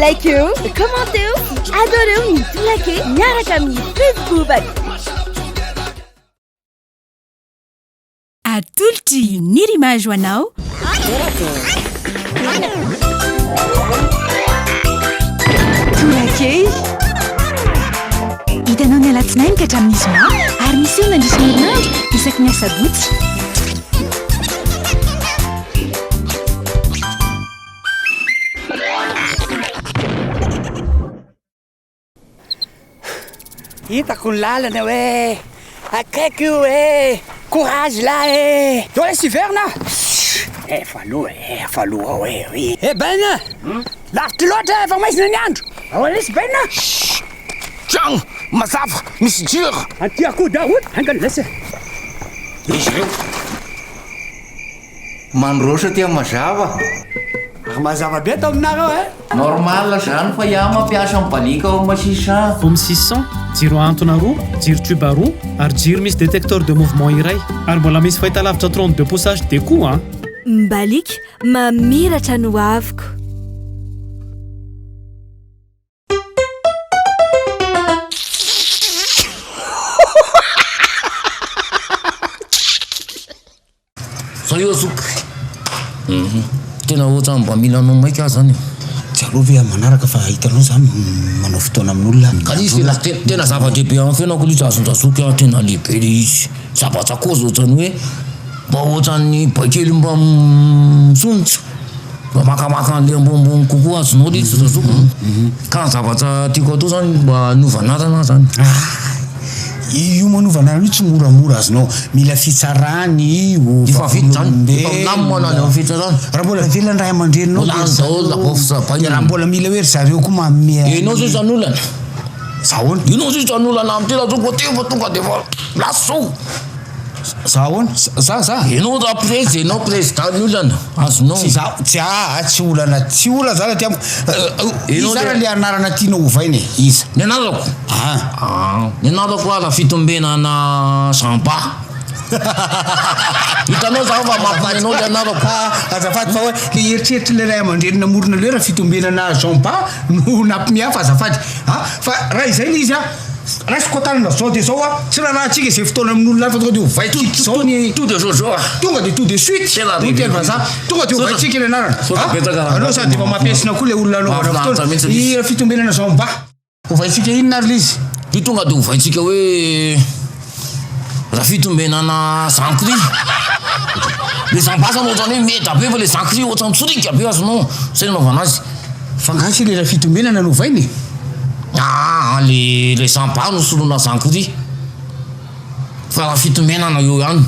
Like-eo, commenteo, adoreo ny tolake miaraka amin'ny Facebook. Atolotry ny rimage ho anao. Tolake hitanao ny alatsinainy ka hatramin'ny zoma ary misy eo nandrisy herinandro isaky ny asabotsy. Hitako ny lalana hoe akaiky io courage là to laisse hiverna efa aloha oui ben lavitra loatra efa maizina ny andro laisse ben Tiens, mazava misy jiro aty akoho daholo angany laisse izy reo mandrosa tia mazava ary mazava be atao aminareo normal zany fa iah mampiasa mibalika ao masisa Vom 600, jiro antona roa, jiro tube roa, ary jiro misy détecteur de mouvement iray. Ary mbola misy fahitalavitra 32 poussage de koa Mbalik mamiratra no aviko. Sayo zoky tena ohatrany mba mila anao maika zany tsy alovy manaraka fa hitanao zany manao fotoana amin'olona ka izy la tena zava-dehibe amin'ny fiainako loatra azondrazoky tena lehibe le izy zavatra kozy ohatrany hoe mba ohatrany bakely mba misonitra mba makamaka an'le ambonimbony kokoa azonao le izy razoky ka zavatra tiako atao zany mba novanarana zany io manovanarana io tsy moramora azonao mila fitsarany io efa vita zany efa milamina ny fitsarany raha mbola velany ray aman-dreninao raha mbola mila hoe ry zareo koa manome enao zay zany olana zahoana inao zay zany olana amin'ny tena zoko tefa tonga de fa laso zahoana za enao raha preze enao président ny olana azonao tsy olana tsy ola zany aty izara le anarana tianao ovainy iza ny anarako ny anarako ala fitombenana samba hitanao za fa mampianao le anarako azafady fa hoe le eritreritry le ray aman-dreny namorona le raha fitombenana jamba no nampimiafa azafady fa raha izay le izy raha sokotanana zao de zao tsy raha rahantsika izay fotoana amin'olona fa tonga de ovaitsika zao ny tout de jour tonga de tout de suite tonga de ovaitsika le anarana anao sady efa mampiasina koa le olona anaovana fotoana i raha fitombenana jamba ovaitsika inona ary le izy io tonga de ovaitsika hoe raha fitombenana zankry le zambasana ohatrany hoe meda be fa le zankry ohatrany tsorika be azonao zay naovana azy fa gasy le raha fitombenana novainy le samba no solona zankry fa raha fitombenana eo ihany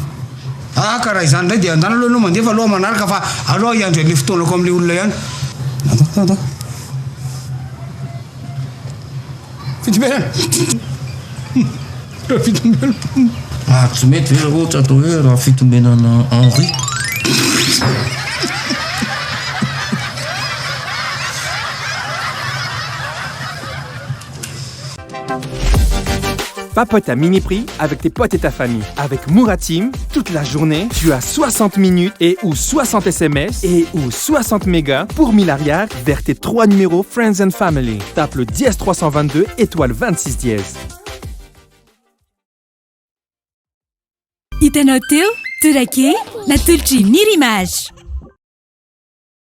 ka raha izany ndray de andana aloha anao mandefa aloha manaraka fa aloha iandro an'le fotoanako amin'le olona ihany fitombenana raha fitombenana tsy mety ve ohatra atao hoe raha fitombenana Henri Papote à mini prix avec tes potes et ta famille. Avec Moura Team, toute la journée, tu as 60 minutes et ou 60 SMS et ou 60 mégas pour 1000 arrières vers tes 3 numéros Friends and Family. Tape le dièse 322 étoile 26 dièse. Hitanao teo, Tolake, natolotry ny rimage.